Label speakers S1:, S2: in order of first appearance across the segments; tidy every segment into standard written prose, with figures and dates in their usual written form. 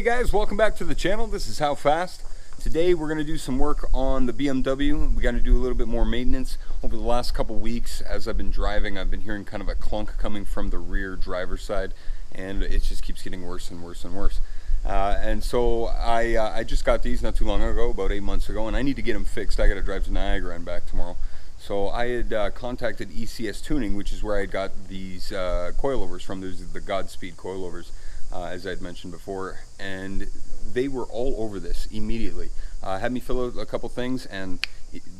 S1: Hey guys, welcome back to the channel. This is HowFast. Today we're going to do some work on the BMW. We got to do a little bit more maintenance. Over the last couple weeks as I've been driving, I've been hearing kind of a clunk coming from the rear driver's side, and it just keeps getting worse and worse and worse. And so I just got these not too long ago, about 8 months ago, and I need to get them fixed. I got to drive to Niagara and back tomorrow. So I had contacted ECS Tuning, which is where I got these coilovers from. These are the Godspeed coilovers, as I'd mentioned before, and they were all over this immediately. Had me fill out a couple things and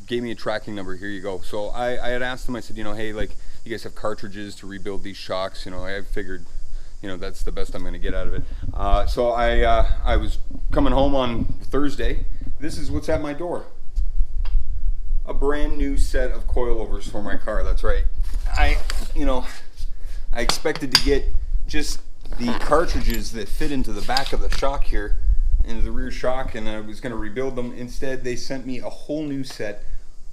S1: gave me a tracking number. Here you go. So I had asked them, I said, you know, hey, like, you guys have cartridges to rebuild these shocks? You know, I figured, you know, that's the best I'm going to get out of it. So I was coming home on Thursday. This is what's at my door. A brand new set of coilovers for my car. That's right. I expected to get just the cartridges that fit into the back of the shock here, into the rear shock, and I was going to rebuild them. Instead, they sent me a whole new set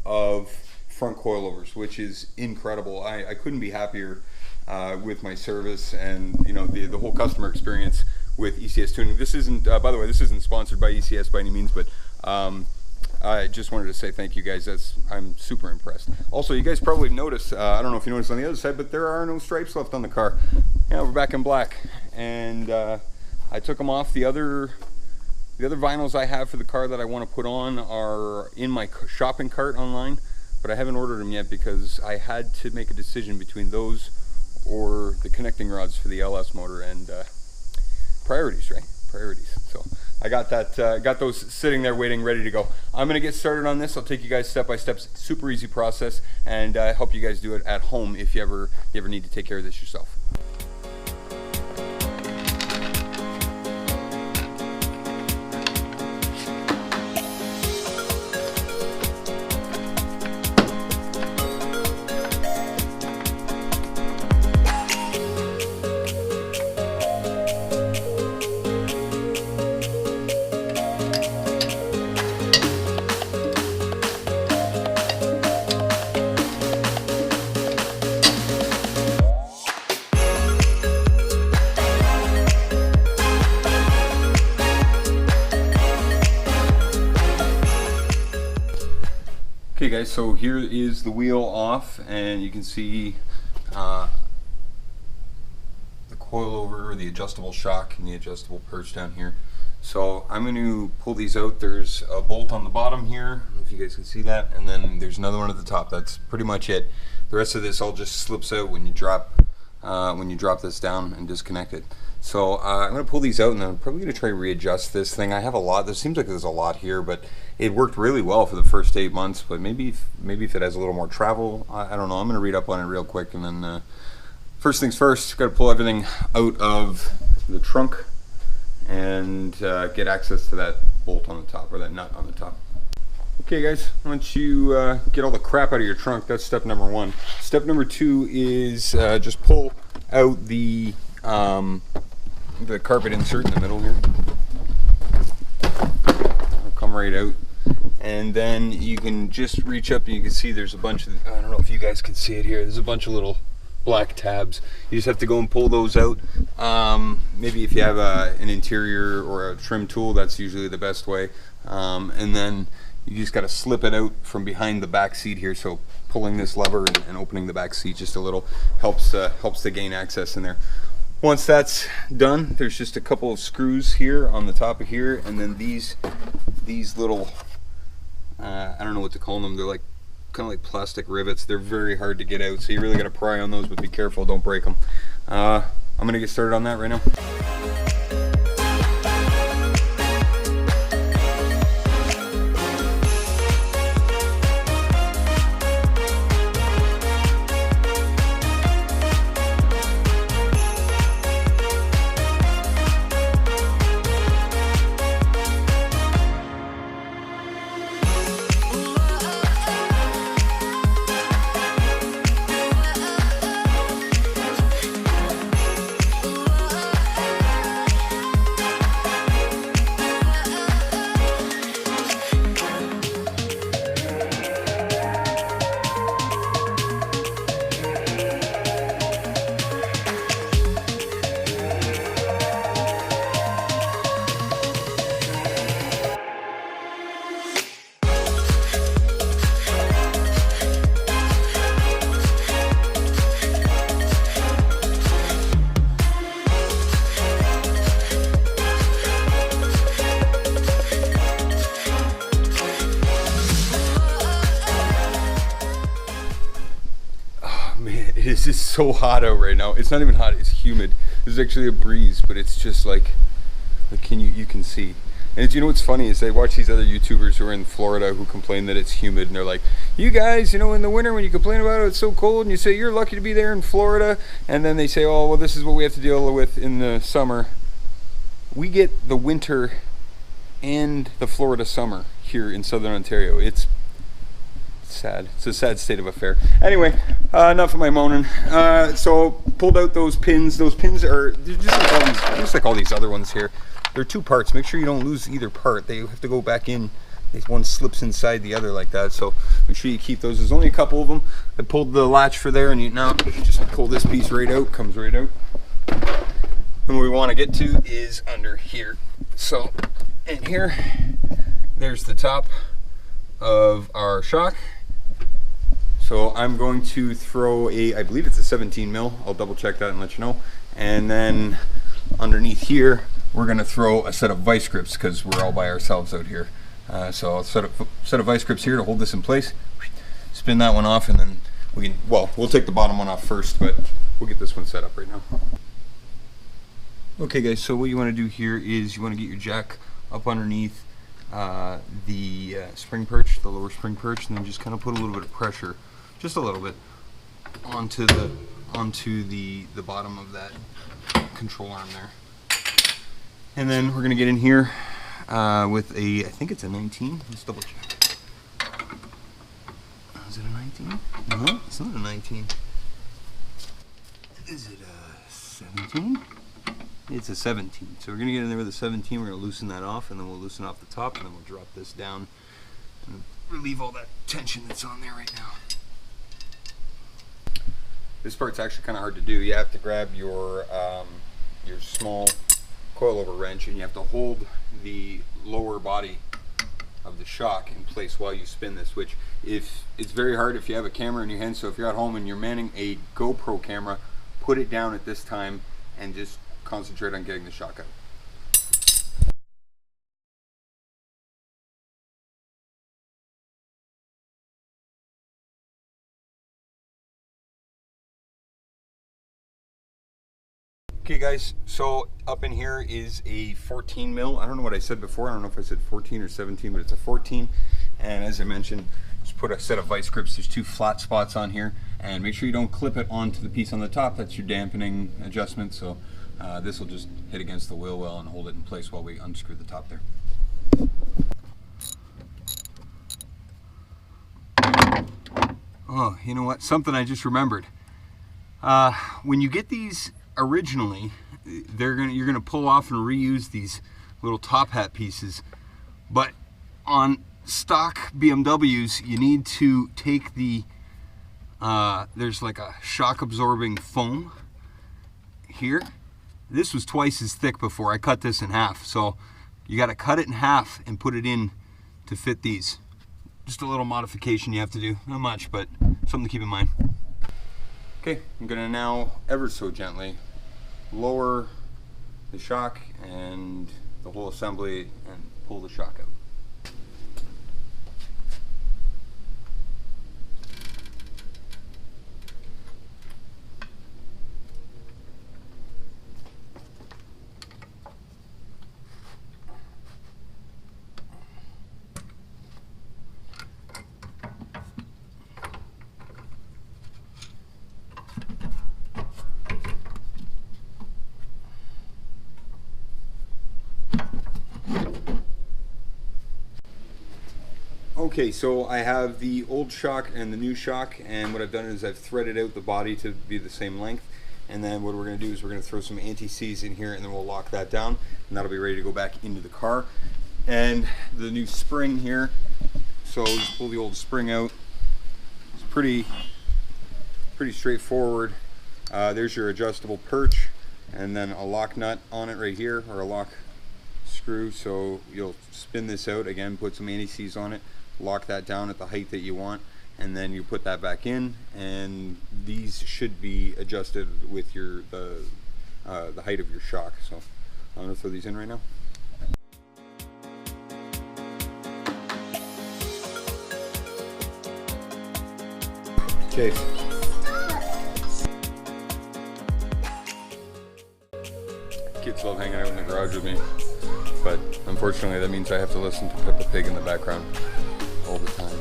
S1: of front coilovers, which is incredible. I couldn't be happier with my service and, you know, the whole customer experience with ECS Tuning. This isn't, by the way, this isn't sponsored by ECS by any means, but I just wanted to say thank you guys. I'm super impressed. Also, you guys probably noticed, I don't know if you noticed on the other side, but there are no stripes left on the car. Yeah, we're back in black. And I took them off. The other vinyls I have for the car that I want to put on are in my shopping cart online, but I haven't ordered them yet because I had to make a decision between those or the connecting rods for the LS motor, and priorities, right? Priorities. So I got that, got those sitting there waiting, ready to go. I'm gonna get started on this. I'll take you guys step by step. Super easy process, and I hope you guys do it at home if you ever need to take care of this yourself. Okay guys, so here is the wheel off, and you can see the coilover, the adjustable shock, and the adjustable perch down here. So I'm going to pull these out. There's a bolt on the bottom here, I don't know if you guys can see that, and then there's another one at the top. That's pretty much it. The rest of this all just slips out when you drop this down and disconnect it. So I'm going to pull these out, and I'm probably going to try to readjust this thing. I have a lot. There seems like there's a lot here, but it worked really well for the first 8 months. But maybe if it has a little more travel, I don't know. I'm going to read up on it real quick, and then first things first, got to pull everything out of the trunk and get access to that bolt on the top, or that nut on the top. Okay guys, once you get all the crap out of your trunk, that's step number one. Step number two is just pull out the carpet insert in the middle here. It'll come right out, and then you can just reach up and you can see there's a bunch of, I don't know if you guys can see it here, there's a bunch of little black tabs. You just have to go and pull those out. Maybe if you have an interior or a trim tool, that's usually the best way. And then you just got to slip it out from behind the back seat here. So pulling this lever and opening the back seat just a little helps to gain access in there. Once that's done, there's just a couple of screws here on the top of here, and then these little, I don't know what to call them. They're like kind of like plastic rivets. They're very hard to get out, so you really got to pry on those, but be careful, don't break them. I'm gonna get started on that right now. just so hot out right now. It's not even hot, it's humid. There's actually a breeze, but it's just like you can see. And it's, you know what's funny is I watch these other YouTubers who are in Florida who complain that it's humid, and they're like, you guys, you know, in the winter when you complain about it, it's so cold, and you say you're lucky to be there in Florida, and then they say, oh, well, this is what we have to deal with in the summer. We get the winter and the Florida summer here in Southern Ontario. It's sad. It's a sad state of affair. Anyway, enough of my moaning. So pulled out those pins. Those pins are just like all these other ones here. They're two parts. Make sure you don't lose either part. They have to go back in. One slips inside the other like that. So make sure you keep those. There's only a couple of them. I pulled the latch for there, and you now just pull this piece right out. Comes right out. And what we want to get to is under here. So in here, there's the top of our shock. So I'm going to throw I believe it's a 17 mil. I'll double check that and let you know. And then underneath here, we're going to throw a set of vice grips because we're all by ourselves out here. So I'll set a set of vice grips here to hold this in place. Spin that one off, and then we'll take the bottom one off first, but we'll get this one set up right now. Okay guys, so what you want to do here is you want to get your jack up underneath the spring perch, the lower spring perch, and then just kind of put a little bit of pressure, just a little bit, onto the bottom of that control arm there. And then we're going to get in here with I think it's a 19. Let's double check. Is it a 19? No, it's not a 19. Is it a 17? It's a 17. So we're going to get in there with a 17. We're going to loosen that off, and then we'll loosen off the top, and then we'll drop this down and relieve all that tension that's on there right now. This part's actually kind of hard to do. You have to grab your small coilover wrench, and you have to hold the lower body of the shock in place while you spin this, which it's very hard if you have a camera in your hand. So if you're at home and you're manning a GoPro camera, put it down at this time and just concentrate on getting the shock out. Okay guys, so up in here is a 14 mil. I don't know what I said before. I don't know if I said 14 or 17, but it's a 14. And as I mentioned, just put a set of vice grips. There's two flat spots on here, and make sure you don't clip it onto the piece on the top. That's your dampening adjustment. So this will just hit against the wheel well and hold it in place while we unscrew the top there. Oh, you know what? Something I just remembered. When you get these originally, you're gonna pull off and reuse these little top hat pieces, but on stock BMWs you need to take the there's like a shock absorbing foam here. This was twice as thick before. I cut this in half, so you got to cut it in half and put it in to fit these. Just a little modification you have to do, not much, but something to keep in mind. Okay, I'm gonna now ever so gently lower the shock and the whole assembly and pull the shock out. Okay, so I have the old shock and the new shock, and what I've done is I've threaded out the body to be the same length, and then what we're going to do is we're going to throw some anti-seize in here, and then we'll lock that down, and that'll be ready to go back into the car. And the new spring here, so just pull the old spring out. It's pretty straightforward. There's your adjustable perch, and then a lock nut on it right here, or a lock screw. So you'll spin this out again, put some anti-seize on it, lock that down at the height that you want, and then you put that back in, and these should be adjusted with the height of your shock. So I'm going to throw these in right now. Okay. kids love hanging out in the garage with me. But unfortunately, that means I have to listen to Peppa Pig in the background all the time.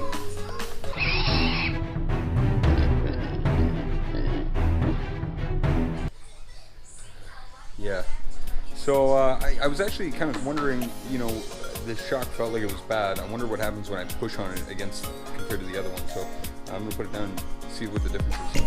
S1: Yeah. So I was actually kind of wondering, you know, this shock felt like it was bad. I wonder what happens when I push on it against compared to the other one. So I'm gonna put it down and see what the difference is.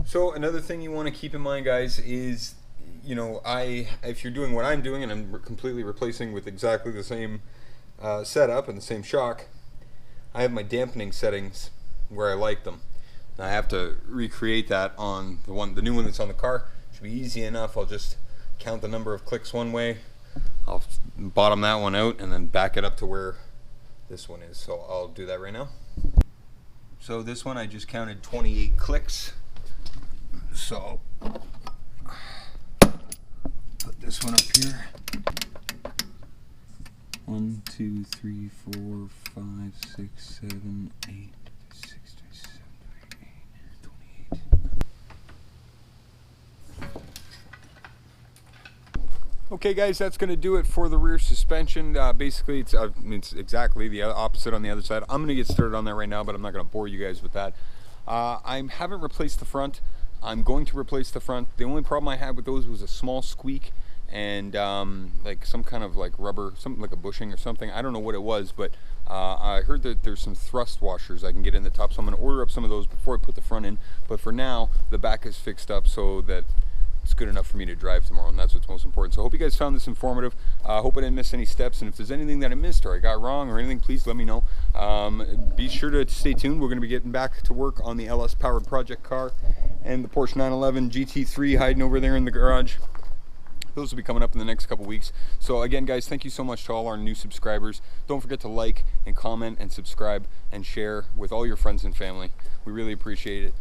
S1: So another thing you want to keep in mind, guys, is, you know, if you're doing what I'm doing and I'm completely replacing with exactly the same setup and the same shock, I have my dampening settings where I like them. Now I have to recreate that on the new one that's on the car. Should be easy enough. I'll just count the number of clicks one way. I'll bottom that one out and then back it up to where this one is. So I'll do that right now. So this one I just counted 28 clicks. So put this one up here. 1, 2, 3, 4, 5, 6, 7, 8, 6, 7, 8, 28. Okay, guys, that's going to do it for the rear suspension. Basically, it's exactly the opposite on the other side. I'm going to get started on that right now, but I'm not going to bore you guys with that. I haven't replaced the front. I'm going to replace the front. The only problem I had with those was a small squeak and like some kind of like rubber, something like a bushing or something. I don't know what it was, but I heard that there's some thrust washers I can get in the top, so I'm going to order up some of those before I put the front in. But for now, the back is fixed up so that it's good enough for me to drive tomorrow, and that's what's most important. So I hope you guys found this informative. I hope I didn't miss any steps, and if there's anything that I missed or I got wrong or anything, please let me know. Be sure to stay tuned. We're going to be getting back to work on the LS powered project car and the Porsche 911 GT3 hiding over there in the garage. Those will be coming up in the next couple weeks. So again, guys, thank you so much to all our new subscribers. Don't forget to like and comment and subscribe and share with all your friends and family. We really appreciate it.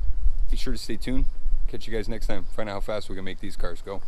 S1: Be sure to stay tuned. Catch you guys next time. Find out how fast we can make these cars go.